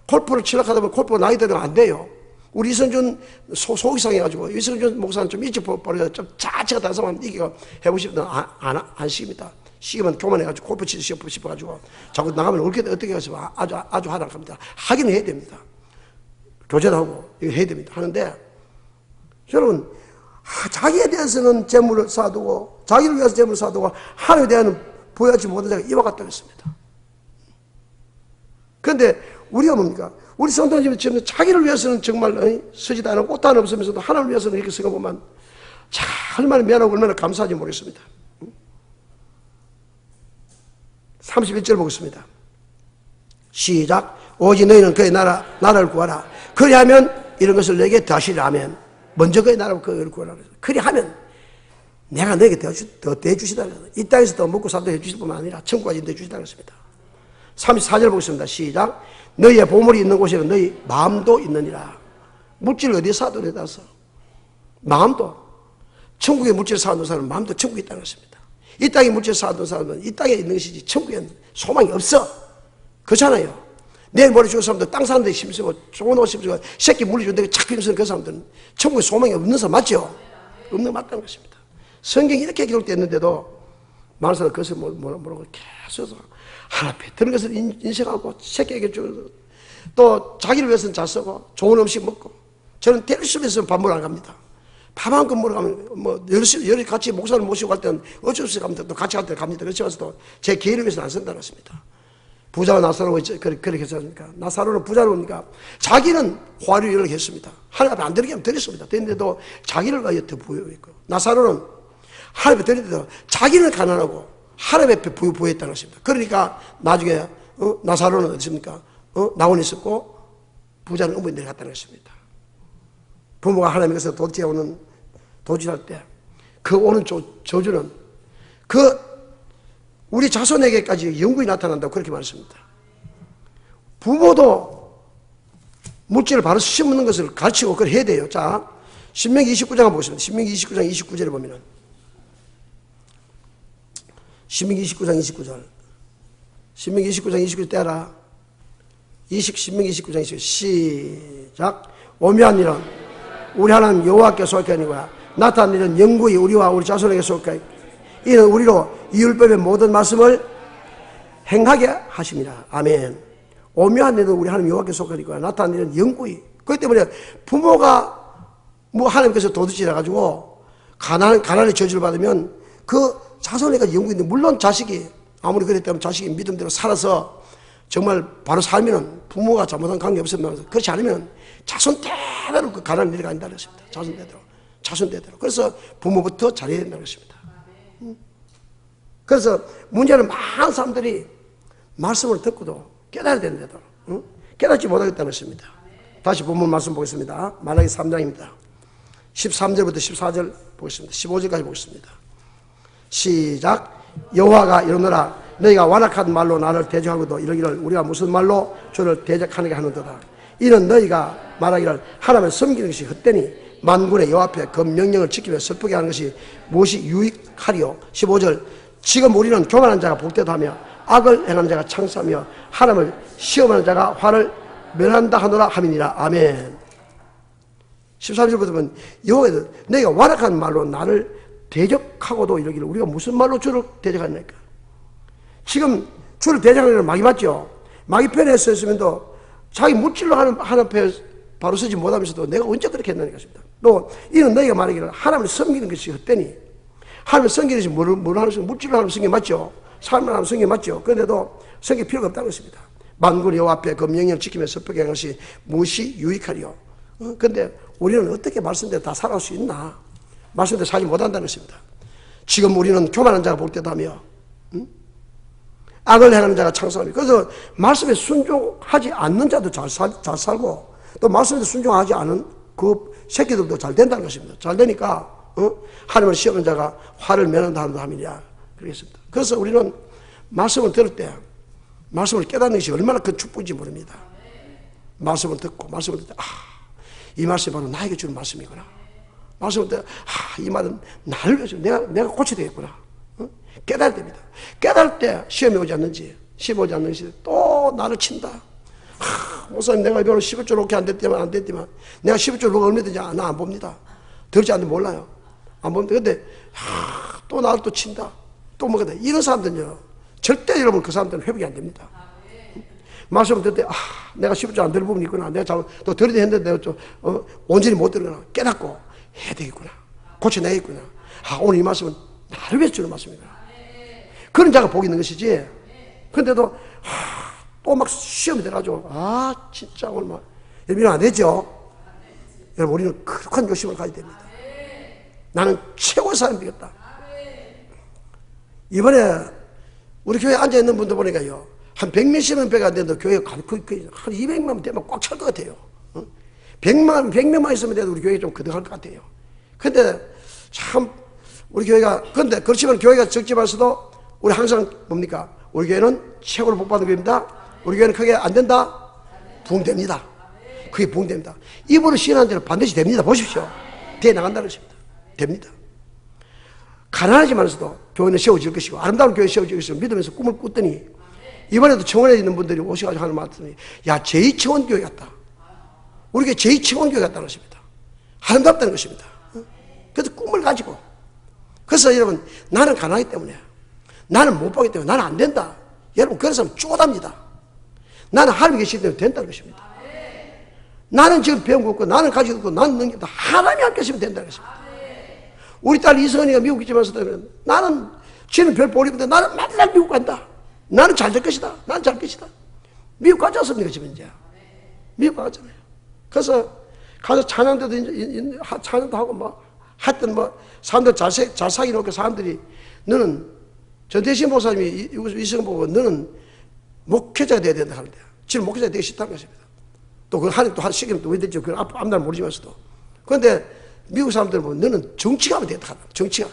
골프를 치려고 하다 보면 골프가 나이 들면 안 돼요. 우리 이성준 소이상해가지고 이성준 목사는 좀 일찍 버려서 좀 자체가 다른 사람 이기가 해보시면 안 시킵니다. 시기만 교만해가지고 골프 치고 싶어가지고 자꾸 나가면 어떻게 하겠어요? 아주 하락합니다. 하기는 해야 됩니다. 교제도 하고 이거 해야 됩니다. 하는데 여러분 자기에 대해서는 재물을 쌓아두고 자기를 위해서 재물을 쌓아두고 하나님에 대한 부여하지 못한 자가 이와 같다고 했습니다. 그런데 우리가 뭡니까? 우리 성도님이 지금 자기를 위해서는 정말 쓰지도 않고 옷도 하나 없으면서도 하나님을 위해서는 이렇게 생각보면 참 얼마나 미안하고 얼마나 감사한지 모르겠습니다. 31절 보겠습니다. 시작. 오직 너희는 그의 나라를 구하라. 그리하면 이런 것을 내게 더하시리라 하면 먼저 그의 나라를 그를 구하라. 그리하면 내가 너에게 더 대주시다. 이 땅에서 더 먹고 살도 해주실 뿐만 아니라 천국까지 대주시다 그랬습니다. 34절 보겠습니다. 시작. 너희의 보물이 있는 곳에는 너희 마음도 있느니라. 물질을 어디에 쌓아두는 데 따라서 마음도 천국의 물질을 쌓아둔 사람은 마음도 천국에 있다는 것입니다. 이 땅에 물질을 쌓아둔 사람은 이 땅에 있는 것이지 천국에는 소망이 없어. 그렇잖아요. 내일 모레 죽을 사람들 땅 사는 데 힘쓰고 좋은 옷 입고 새끼 물려주는데 착 힘쓰는 그 사람들은 천국에 소망이 없는 사람 맞죠? 없는 거 맞다는 것입니다. 성경이 이렇게 기록되어 있는데도 많은 사람은 그것을 모르고 계속 하나 앞에 드는 것을 인식하고 새끼에게 주고 또 자기를 위해서는 잘 쓰고 좋은 음식 먹고 저는 텔레비전에서 밥 먹으러 안 갑니다. 밥 한 번 먹으러 가면 뭐 여러 같이 목사를 모시고 갈 때는 어쩔 수 없이 갑니다. 또 같이 갈 때 갑니다. 그렇지만서도 제 기회를 위해서는 안 쓴다는 것입니다. 부자와 나사로가 그렇게 했지 않습니까? 나사로는 부자로니까 자기는 화류를 했습니다. 하나님 앞에 안 드리게 하면 드렸습니다. 됐는데도 자기를 위하여 더 부여했고 나사로는 하나님 앞에 드렸는데도 자기는 가난하고 하나님 앞에 부여했다는 것입니다. 그러니까 나중에 나사로는 어떻습니까? 나원이 있었고 부자는 어머니 내려갔다는 것입니다. 부모가 하나님께서 도지할 때 그 오는 저주는 그 우리 자손에게까지 영구히 나타난다고 그렇게 말했습니다. 부모도 물질을 바로 심는 것을 가르치고 그걸 해야 돼요. 자, 신명기 29장 한번 보겠습니다. 신명기 29장 29절에 보면은, 신명기 29장 29절. 신명기 29장 29절 떼라. 신명기 29장 29절. 시작. 오묘한 일은 우리 하나님 여호와께 속하니와 나타난 일은 영구히 우리와 우리 자손에게 속하니 이는 우리로 이 율법의 모든 말씀을 행하게 하심이라. 아멘. 오묘한 일은 우리 하나님 여호와께 속하니까 나타난 일은 영구히. 그렇기 때문에 부모가 뭐 하나님께서 도둑질해 가지고 가난의 저주를 받으면 그 자손에게 영구인데, 물론 자식이 아무리 그랬다면 자식이 믿음대로 살아서 정말 바로 살면은 부모가 잘못한 관계 없으면, 그렇지 않으면 자손대대로 그 가난을 내려간다는 것입니다. 자손대대로. 그래서 부모부터 잘해야 된다는 것입니다. 그래서 문제는 많은 사람들이 말씀을 듣고도 깨달아야 되는데도 깨닫지 못하겠다는 것입니다. 다시 본문 말씀 보겠습니다. 말라기 3장입니다. 13절부터 14절 보겠습니다. 15절까지 보겠습니다. 시작. 여호와가 이르노라 너희가 완악한 말로 나를 대적하고도 이러기를 우리가 무슨 말로 주를 대적하느냐 하는도다. 이는 너희가 말하기를 하나님을 섬기는 것이 헛되니 만군의 여호와 앞에 그 명령을 지키며 슬프게 하는 것이 무엇이 유익하리요. 15절. 지금 우리는 교만한 자가 복되다하며 악을 행하는 자가 창수하며 하나님을 시험하는 자가 화를 면한다 하노라 함이니라. 아멘. 13절부터 보면 여호와께서 너희가 완악한 말로 나를 대적하고도 이러기를 우리가 무슨 말로 주를 대적하니까. 지금 주를 대적하는 마귀 맞죠? 마귀 편에 섰으면도 자기 물질로 하는 편에 바로 서지 못하면서도 내가 언제 그렇게 했나는 것입니다. 또 이는 너희가 말하기를 하나님을 섬기는 것이 헛되니, 하나님을 섬기는 것이 뭘 하는 것이 물질로 하는 성경 맞죠? 삶을 하는 성경 맞죠? 그런데도 성경 필요가 없다는 것입니다. 만군의 여호와 앞에 그 명령을 지키며 슬프게 하는 것이 무엇이 유익하리요. 그런데 우리는 어떻게 말씀대로 다 살아갈 수 있나? 말씀대로 살지 못한다는 것입니다. 지금 우리는 교만한 자가 복되다며 악을 행하는 자가 창성하며, 그래서 말씀에 순종하지 않는 자도 잘 살고 또 말씀에 순종하지 않은 그 새끼들도 잘 된다는 것입니다. 잘 되니까 하나님을 시험하는 자가 화를 면한다 하는 함이냐 그러겠습니다. 그래서 우리는 말씀을 들을 때 말씀을 깨닫는 것이 얼마나 큰 축복인지 모릅니다. 말씀을 듣고 말씀을 듣다 이 말씀이 바로 나에게 주는 말씀이구나. 말씀을 듣다 이 말은 나를 위해서 내가 고쳐야 되겠구나. 깨달아야 됩니다. 깨달을 때 시험이 오지 않는지, 시험이 오지 않는지 또 나를 친다. 목사님 내가 이번에 11조 놓게 안 됐지만 내가 11조 놓고 얼마든지 나 안 봅니다. 들지 않는데 몰라요. 안 봅니다. 근데 또 나를 또 친다. 또 뭐가 돼. 이런 사람들은요 절대 여러분 그 사람들은 회복이 안 됩니다. 말씀을 듣을 때 내가 11조 안 들을 부분이 있구나. 내가 또 들으려 했는데 내가 좀 온전히 못 들으구나. 깨닫고 해야 되겠구나. 고쳐내야겠구나. 오늘 이 말씀은 나를 위해서 주는 말씀이구나. 그런 자가 복이 있는 것이지. 그런데도 또 막 시험이 돼가지고 진짜 오늘 막 여러분 안 되죠. 여러분 우리는 거룩한 요심을 가져야 됩니다. 나는 최고의 사람이 되겠다. 이번에 우리 교회에 앉아있는 분들 보니까요 한 100몇십만 배가 안 되는데 교회가 한 200만 되면 꽉 찰 것 같아요. 100명만 있으면 돼도 우리 교회가 좀 거듭할 것 같아요. 근데 참 우리 교회가, 근데 그렇지만 교회가 적지만서도 우리 항상 뭡니까? 우리 교회는 최고로 복받은 교회입니다. 우리 교회는 크게 안 된다? 부흥됩니다. 그게 부흥됩니다. 이분을 시인하는 데는 반드시 됩니다. 보십시오. 대에 나간다는 것입니다. 됩니다. 가난하지만서도 교회는 세워질 것이고 아름다운 교회 세워질 것이고 믿으면서 꿈을 꿨더니 이번에도 청원에 있는 분들이 오셔가지고 하는 말씀이 제2청원교회 같다. 우리 교회 제2청원교회 같다는 것입니다. 아름답다는 것입니다. 그래서 꿈을 가지고, 그래서 여러분 나는 가난하기 때문에, 나는 못 보기 때문에, 나는 안 된다. 여러분 그런 사람 쪼답니다. 나는 하나님 계시기 때문에 된다는 것입니다. 나는 지금 배운 거 없고 나는 가지고 있고 나는 능력 없고 하나님이 함께 하시면 된다는 것입니다. 우리 딸 이성은이가 미국 있지만서도 나는 지는 별 볼이 없는데 나는 맨날 미국 간다. 나는 잘 될 것이다. 나는 잘 것이다. 미국 가지 않습니까 지금 이제? 미국 가잖아요. 그래서 가서 찬양대도 이제 찬양도 하고 뭐 하여튼 뭐 사람들 잘 사귀 놓고 사람들이 너는 전대신 목사님이 이승 보고 너는 목회자가 돼야 된다 하는데 지금 목회자가 되기 싫다는 것입니다. 또 그 하나님 또 한 시기는 또 왜 됐죠? 그 앞날 모르지만서도. 그런데 미국 사람들은 보면 너는 정치가 하면 된다. 정치가.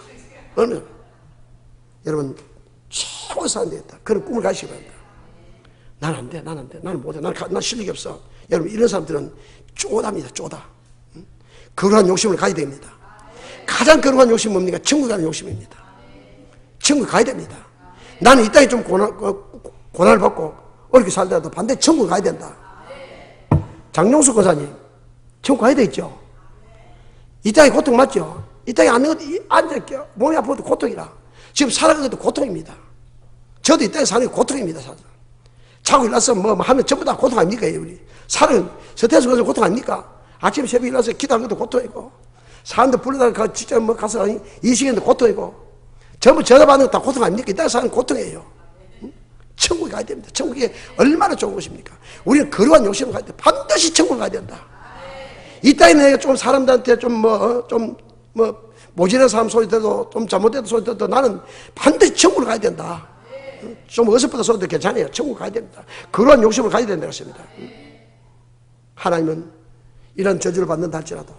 여러분 최고의 사람이 되겠다. 그런 꿈을 가지시기 바랍니다. 난 안 돼, 난 안 돼, 나는 못해, 난 실력이 없어. 여러분, 이런 사람들은 쪼답니다, 쪼다. 거룩한 욕심을 가야 됩니다. 가장 거룩한 욕심은 뭡니까? 천국 가는 욕심입니다. 천국 가야 됩니다. 나는 이 땅에 좀 고난을 받고 어렵게 살더라도 반드시 천국 가야 된다. 장용수 권사님, 천국 가야 되겠죠? 이 땅에 고통 맞죠? 이 땅에 앉아있게 몸이 아파도 고통이라. 지금 살아가는 것도 고통입니다. 저도 이 땅에 사는 게 고통입니다. 자고 일어나서 뭐 하면 전부 다 고통 아닙니까? 우리 살은 서태에서 그래서 고통 아닙니까? 아침 새벽에 일어나서 기도하는 것도 고통이고, 사람들 불러다가 직접 뭐 가서 이 시간도 고통이고, 전부 전화받는 거 다 고통 아닙니까? 이 땅에 사는 고통이에요. 천국에 가야 됩니다. 천국이 얼마나 좋은 곳입니까? 우리는 거룩한 욕심을 가야 돼. 반드시 천국을 가야 된다. 이 땅에 내가 좀 사람들한테 모질한 사람 소리 들어도, 좀 잘못된 소리 들어도 나는 반드시 천국을 가야 된다. 좀 어설프다 소리도 괜찮아요. 천국 가야 됩니다. 그러한 욕심을 가야 된다고 했습니다. 하나님은 이런 저주를 받는다 할지라도,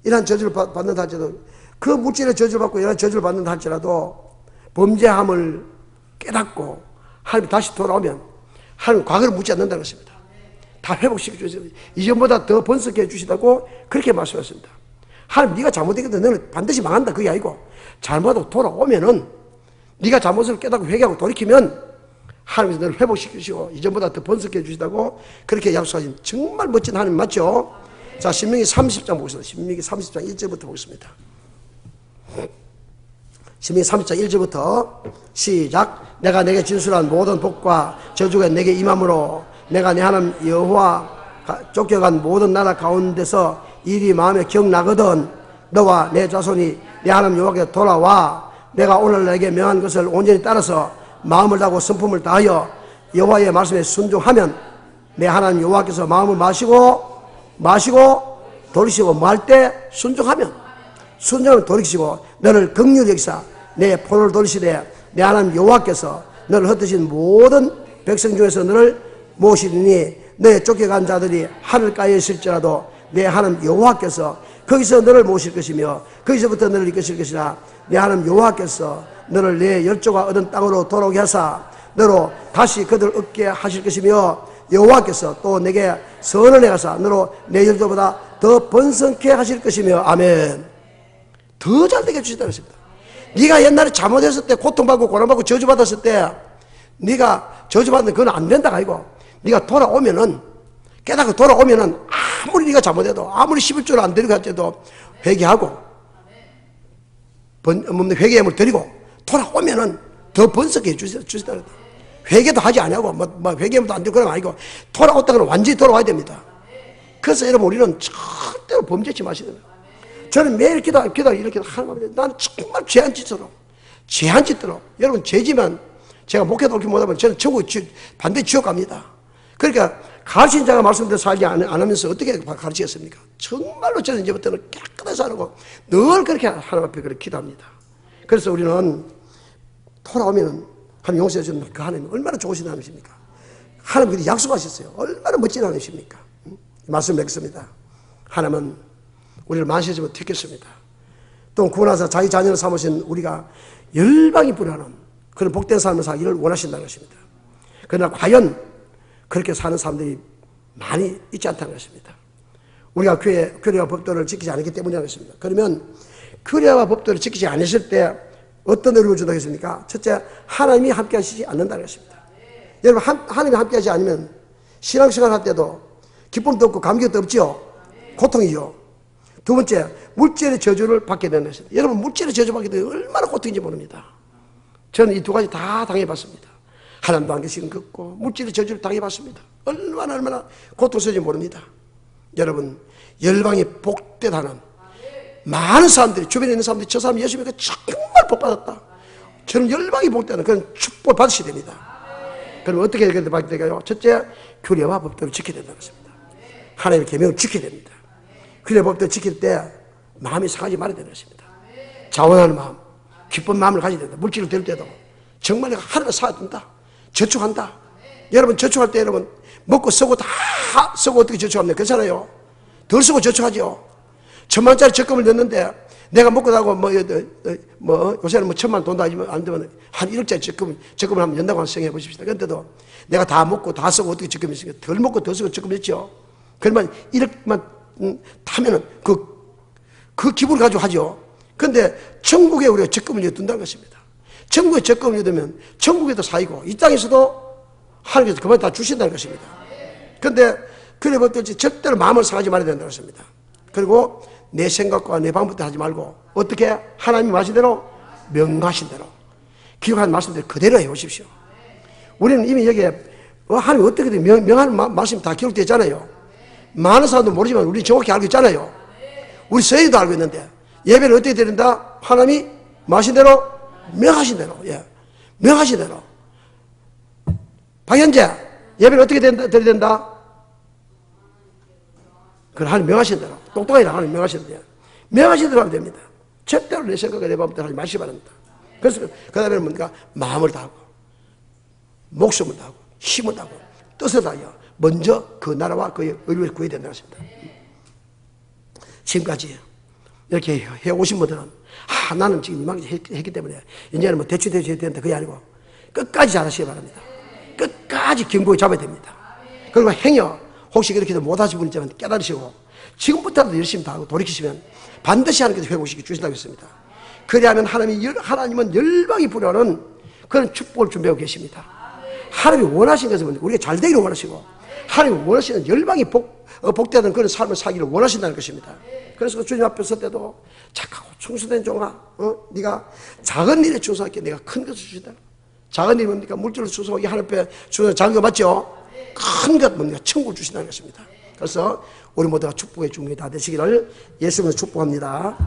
이런 저주를 받는다 할지라도, 그 물질의 저주를 받고 이런 저주를 받는다 할지라도 범죄함을 깨닫고 하나님 다시 돌아오면 하나님 과거를 묻지 않는다는 것입니다. 다 회복시켜 주셔서 이전보다 더 번성해 주시다고 그렇게 말씀하셨습니다. 하나님, 네가 잘못했거든 너는 반드시 망한다 그게 아니고, 잘못하고 돌아오면은 네가 잘못을 깨닫고 회개하고 돌이키면 하나님께서 너를 회복시키시고 이전보다 더 번성해 주시다고 그렇게 약속하신 정말 멋진 하나님 맞죠? 자, 신명기 30장 보겠습니다. 신명기 30장 1절부터 보겠습니다. 신명기 30장 1절부터 시작. 내가 내게 진술한 모든 복과 저주가 내게 임함으로 내가 내 하나님 여호와 쫓겨간 모든 나라 가운데서 일이 마음에 기억나거든 너와 내 자손이 내 하나님 여호와께 돌아와 내가 오늘 내게 명한 것을 온전히 따라서 마음을 다하고 성품을 다하여 여호와의 말씀에 순종하면 내 하나님 여호와께서 마음을 마시고 돌이키시고 뭐 할 때 순종하면 돌이키시고 너를 긍휼히 여기사 내 포로를 돌리시되 내 하나님 여호와께서 너를 흩으신 모든 백성 중에서 너를 모시리니 너의 쫓겨간 자들이 하늘가에 있을지라도 내 하나님 여호와께서 거기서 너를 모실 것이며 거기서부터 너를 이끄실 것이나 내 하나님 여호와께서 너를 내 열조가 얻은 땅으로 돌아오게 하사 너로 다시 그들을 얻게 하실 것이며 여호와께서 또 내게 선언해 가사 너로 내 열조보다 더 번성케 하실 것이며 아멘. 더 잘되게 해주신다는 것입니다. 네가 옛날에 잘못했을 때 고통받고 고난받고 저주받았을 때 네가 저주받는 그건 안 된다가 아니고 네가 돌아오면은 깨닫고 돌아오면은 아무리 네가 잘못해도 아무리 11조를 안 드리고 할지도 회개하고 회개함을 드리고 돌아오면은 더 번성해 주시다. 회개도 하지 않냐고 뭐 회개함도 안 되고 그런 거 아니고 돌아왔다가는 완전히 돌아와야 됩니다. 그래서 여러분 우리는 절대로 범죄치 마시는 거예요. 저는 매일 기도하고 이렇게 하는 나는 정말 죄한 짓대로 여러분 죄지만 제가 목회도 그렇게 못하면 저는 천국 반드시 지옥 갑니다. 그러니까 가르친 자가 말씀대로 살지 안 하면서 어떻게 가르치겠습니까? 정말로 저는 이제부터는 깨끗하게 살고 늘 그렇게 하나님 앞에 그렇게 기도합니다. 그래서 우리는 돌아오면 하나님 용서해 주는 그 하나님 얼마나 좋으신 하나님이십니까? 하나님 그렇게 약속하셨어요. 얼마나 멋진 하나님이십니까? 말씀 맺겠습니다. 하나님은 우리를 만세지면 택했습니다. 또 구원하사 자기 자녀를 삼으신 우리가 열방이 불하는 그런 복된 삶을 살기를 원하신다는 것입니다. 그러나 과연 그렇게 사는 사람들이 많이 있지 않다는 것입니다. 우리가 규례와 법도를 지키지 않기 때문이라는 것입니다. 그러면 규례와 법도를 지키지 않으실 때 어떤 어려움을 준다고 했습니까? 첫째, 하나님이 함께 하시지 않는다는 것입니다. 여러분, 하나님이 함께 하지 않으면 신앙생활 할 때도 기쁨도 없고 감격도 없지요. 고통이요. 두 번째, 물질의 저주를 받게 되는 것입니다. 여러분, 물질의 저주받게 되면 얼마나 고통인지 모릅니다. 저는 이 두 가지 다 당해봤습니다. 하나님도 안 계시는 것 같고 물질의 저주를 당해봤습니다. 얼마나 고통스러운지 모릅니다. 여러분, 열방이 복되다는 많은 사람들이 주변에 있는 사람들이 저 사람 예수 믿고 정말 복받았다. 저는 열방이 복되는 그런 축복을 받으셔야 됩니다. 그럼 어떻게 받게 될까요? 첫째, 규례와 법도를 지켜야 된다는 것입니다. 하나님의 계명을 지켜야 됩니다. 규례 법도를 지킬 때 마음이 상하지 말아야 되는 것입니다. 자원하는 마음, 기쁜 마음을 가져야 된다. 물질을 드릴 때도 정말 내가 하늘을 사야 된다. 저축한다. 여러분 저축할 때 여러분 먹고 쓰고 다 쓰고 어떻게 저축합니까? 그렇잖아요. 덜 쓰고 저축하죠. 천만짜리 적금을 넣는데 내가 먹고 나고 요새는 1,000만 돈도 안 되면 한 1억짜리 적금을 한번 연다고 생각해 보십시다. 그런데도 내가 다 먹고 다 쓰고 어떻게 적금이 있으니까 덜 먹고 더 쓰고 적금을 했죠. 그러면 1억만 타면은 그 기분을 가지고 하죠. 그런데 천국에 우리가 적금을 넣어둔다는 것입니다. 천국에 적금을 넣으면 천국에도 사이고 이 땅에서도 하나님께서 그만 다 주신다는 것입니다. 그런데 그래 어떨지 절대로 마음을 상하지 말아야 된다는 것입니다. 그리고 내 생각과 내 방법대로 하지 말고 어떻게 하나님이 말하신 대로 명하신 대로 기록한 말씀대로 그대로 해오십시오. 우리는 이미 여기에 하나님이 어떻게든 명하는 말씀이 다 기록되어 있잖아요. 많은 사람도 모르지만 우리 정확히 알고 있잖아요. 우리 서희도 알고 있는데 예배를 어떻게 드린다? 하나님이 말하신 대로 명하신 대로, 예, 명하신 대로. 박현재 예배를 어떻게 드려야 된다? 그래, 하나님 명하신 대로. 똑똑하게 하나님 명하신 대로. 명하신 대로 하면 됩니다. 절대로 내 생각과 내 마음대로 하지 마시기 바랍니다. 그래서 그 다음에는 뭔가 마음을 다하고 목숨을 다하고 힘을 다하고 뜻을 다하여 먼저 그 나라와 그의 의를 구해야 된다는 것입니다. 지금까지 이렇게 해오신 분들은 나는 지금 이만큼 했기 때문에 이제는 뭐 대충 해야 된다 그게 아니고 끝까지 잘하시기 바랍니다. 끝까지 경고에 잡아야 됩니다. 그리고 행여 혹시 그렇게 못하신 분 있지만 깨달으시고 지금부터라도 열심히 다 하고 돌이키시면 반드시 하나님께서 회복시켜 주신다고 했습니다. 그리하면 하나님은 열방이 불어오는 그런 축복을 준비하고 계십니다. 하나님이 원하신 것은 우리가 잘 되기를 원하시고 하나님이 원하시는 열방이 복되는 그런 삶을 살기를 원하신다는 것입니다. 그래서 주님 앞에 설 때도 착하고 충성된 종아, 네가 작은 일에 충성할게 내가 큰 것을 주신다. 작은 일이 뭡니까? 물질을 주소하기 하나님 앞에 주는 작은 거 맞죠? 큰 것 뭡니까? 천국을 주신다는 것입니다. 그래서 우리 모두가 축복의 중심이 다 되시기를 예수님으로 축복합니다.